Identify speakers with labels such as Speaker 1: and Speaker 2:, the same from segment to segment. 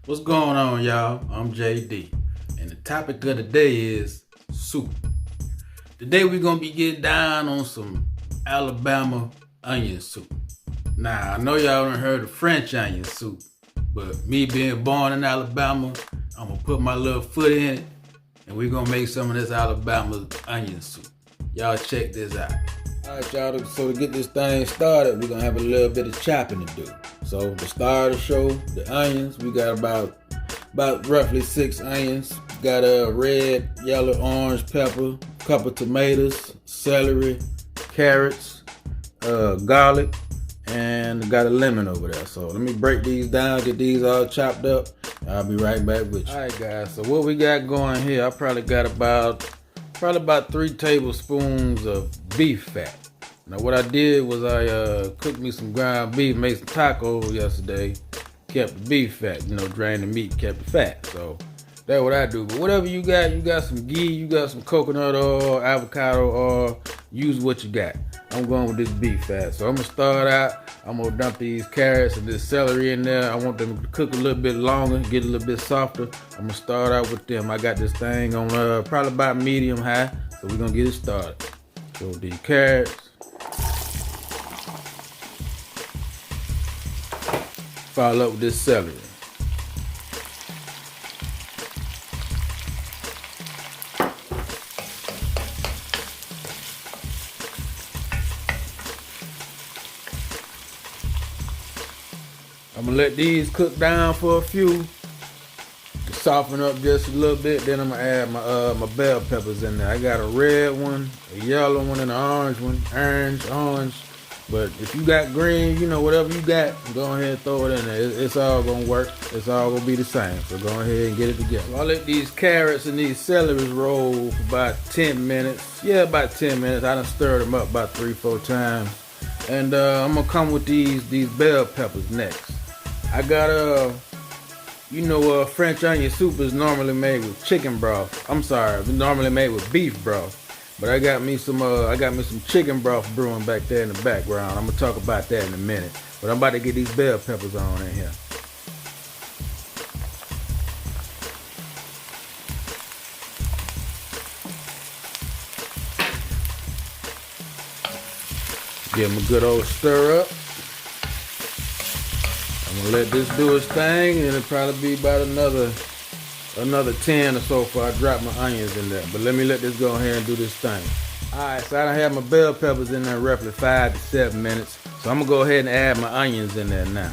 Speaker 1: What's going on, y'all? I'm JD, and the topic of the day is soup. Today we're gonna be getting down on some Alabama onion soup. Now, I know y'all done heard of French onion soup, but me being born in Alabama, I'm gonna put my little foot in it, and we're gonna make some of this Alabama onion soup. Y'all check this out. Alright, y'all, so to get this thing started, we're gonna have a little bit of chopping to do. So to start the show, the onions, we got about roughly 6 onions. Got a red, yellow, orange pepper, couple tomatoes, celery, carrots, garlic, and got a lemon over there. So let me break these down, get these all chopped up. I'll be right back with you. Alright guys, so what we got going here, I probably got about 3 tablespoons of beef fat. Now what I did was I cooked me some ground beef, made some tacos yesterday, kept the beef fat, drained the meat, kept the fat. So that's what I do. But whatever you got some ghee, you got some coconut oil, avocado oil, use what you got. I'm going with this beef fat. So I'm gonna start out, I'm gonna dump these carrots and this celery in there. I want them to cook a little bit longer, get a little bit softer. I'm gonna start out with them. I got this thing on probably about medium high. So we're gonna get it started. So these carrots. Follow up with this celery. I'm gonna let these cook down for a few, soften up just a little bit. Then I'm gonna add my bell peppers in there. I got a red one, a yellow one, and an orange one. Orange. But if you got green, whatever you got, go ahead and throw it in there. It's all gonna work. It's all gonna be the same. So go ahead and get it together. So I'll let these carrots and these celeries roll for about 10 minutes. Yeah, about 10 minutes. I done stirred them up about 3-4 times. And I'm gonna come with these bell peppers next. I got French onion soup is normally made with chicken broth. I'm sorry, it's normally made with beef broth. But I got me some chicken broth brewing back there in the background. I'm gonna talk about that in a minute. But I'm about to get these bell peppers on in here. Give them a good old stir up. I'm gonna let this do its thing, and it'll probably be about another 10 or so before I drop my onions in there. But let this go ahead and do this thing. Alright, so I done have my bell peppers in there roughly 5 to 7 minutes. So I'm gonna go ahead and add my onions in there now.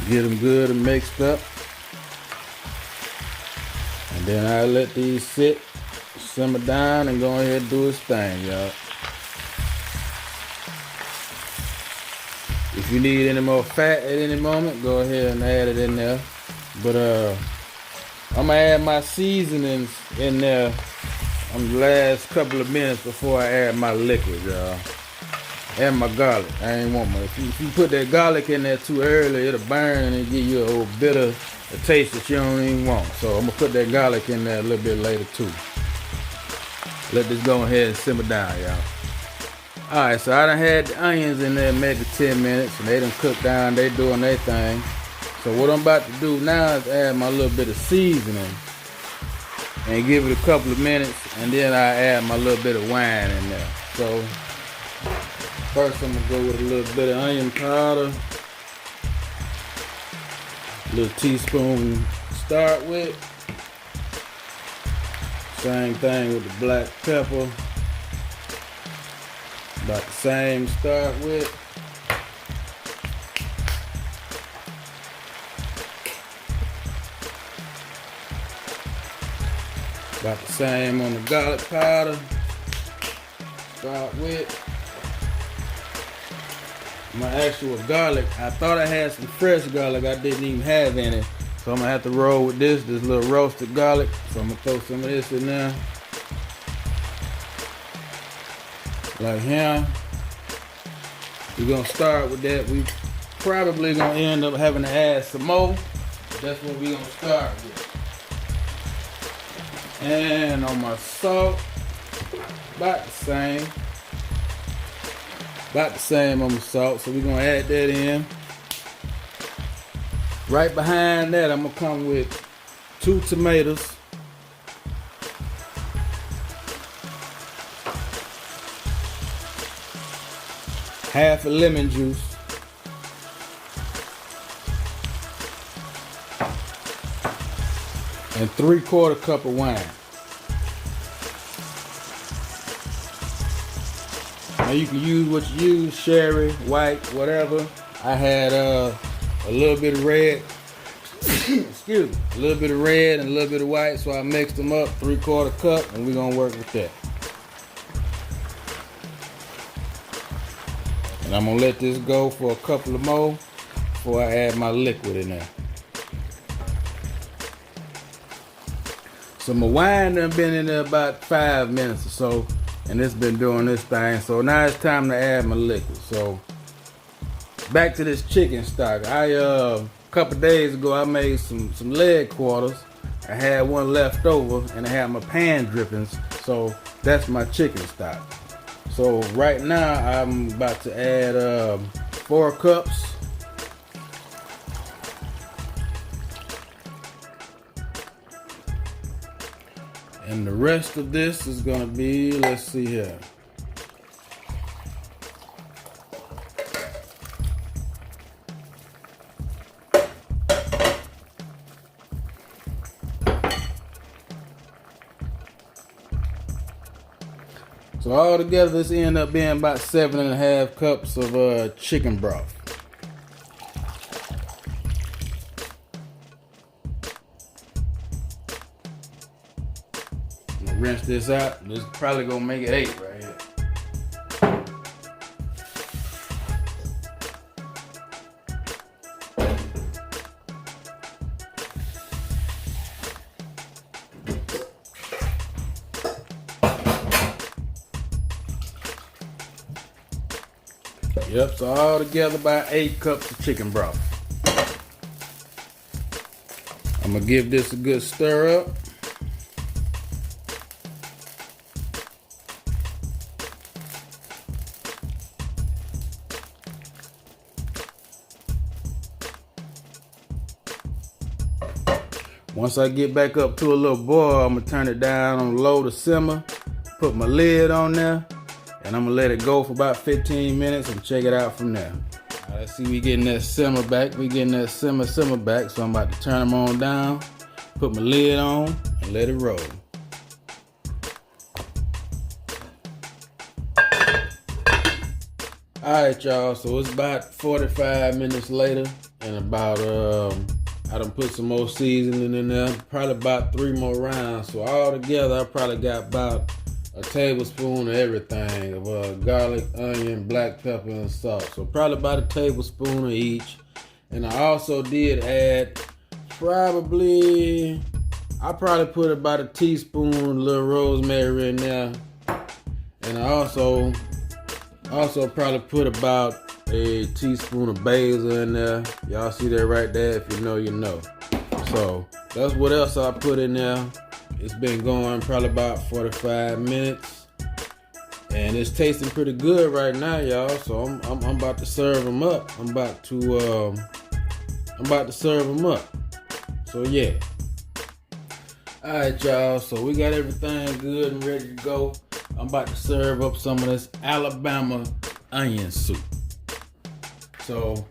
Speaker 1: Get them good and mixed up. And then I'll let these sit, simmer down, and go ahead and do its thing, y'all. If you need any more fat at any moment, go ahead and add it in there. But I'm gonna add my seasonings in there on the last couple of minutes before I add my liquid, y'all. And my garlic. I ain't want my. If you put that garlic in there too early, it'll burn and give you a little bitter taste that you don't even want. So I'm gonna put that garlic in there a little bit later too. Let this go ahead and simmer down, y'all. Alright, so I done had the onions in there maybe 10 minutes, and they done cooked down, they doing their thing. So what I'm about to do now is add my little bit of seasoning and give it a couple of minutes, and then I add my little bit of wine in there. So first I'm gonna go with a little bit of onion powder, a little teaspoon to start with. Same thing with the black pepper. About the same to start with. About the same on the garlic powder. Start with. My actual garlic, I thought I had some fresh garlic I didn't even have in it. So I'm gonna have to roll with this little roasted garlic. So I'm gonna throw some of this in there. Like here. We're gonna start with that. We probably gonna end up having to add some more. That's what we're gonna start with. And on my salt, About the same on the salt. So we're gonna add that in. Right behind that, I'm gonna come with 2 tomatoes. Half a lemon juice. And 3/4 cup of wine. Now you can use what you use, sherry, white, whatever. I had a little bit of red, excuse me, a little bit of red and a little bit of white, so I mixed them up, 3/4 cup, and we're gonna work with that. And I'm gonna let this go for a couple of more before I add my liquid in there. So my wine done been in there about 5 minutes or so, and it's been doing this thing. So now it's time to add my liquid. So back to this chicken stock. A couple days ago I made some leg quarters. I had one left over, and I had my pan drippings. So that's my chicken stock. So right now I'm about to add 4 cups. And the rest of this is gonna be, let's see here. So all together, this end up being about 7.5 cups of chicken broth. I'm gonna rinse this out. This is probably gonna make it 8 right here. Yep, so all together about 8 cups of chicken broth. I'm gonna give this a good stir up. Once I get back up to a little boil, I'm gonna turn it down on low to simmer, put my lid on there, and I'm gonna let it go for about 15 minutes and check it out from there. Now, let's see, we getting that simmer back. We getting that simmer back, so I'm about to turn them on down, put my lid on, and let it roll. Alright y'all, so it's about 45 minutes later, and about I done put some more seasoning in there, probably about 3 more rounds. So all together, I probably got about a tablespoon of everything, of garlic, onion, black pepper, and salt. So probably about a tablespoon of each. And I also did add I probably put about a teaspoon little rosemary in there. And I also probably put about a teaspoon of basil in there. Y'all see that right there? If you know, you know. So that's what else I put in there. It's been going probably about 45 minutes, and it's tasting pretty good right now, y'all. So I'm about to serve them up. I'm about to serve them up. So yeah. All right, y'all. So we got everything good and ready to go. I'm about to serve up some of this Alabama onion soup. So,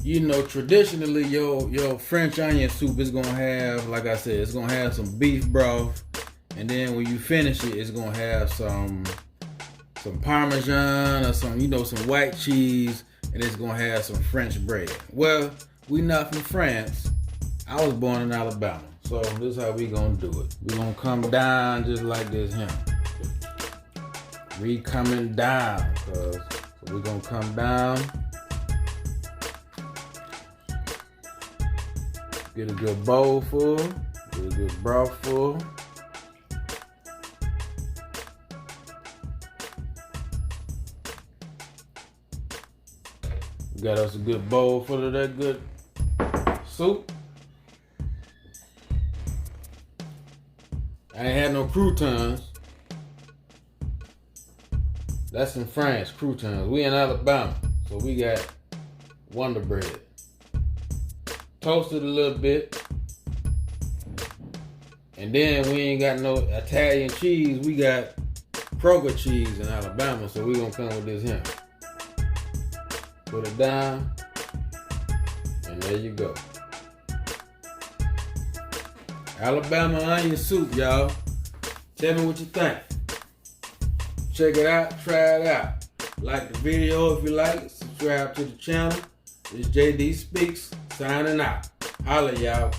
Speaker 1: you know, traditionally your French onion soup is gonna have, like I said, it's gonna have some beef broth, and then when you finish it, it's gonna have some Parmesan or some white cheese, and it's gonna have some French bread. Well, we not from France. I was born in Alabama, so this is how we gonna do it. We gonna come down just like this here. We coming down, so we gonna come down. Get a good bowl full, get a good broth full. We got us a good bowl full of that good soup. I ain't had no croutons. That's in France, croutons. We in Alabama, so we got Wonder Bread. Toast it a little bit. And then we ain't got no Italian cheese. We got Kroger cheese in Alabama, so we gonna come with this here. Put it down, and there you go. Alabama onion soup, y'all. Tell me what you think. Check it out, try it out. Like the video if you like it. Subscribe to the channel. This JD Speaks, signing out. Holla, y'all.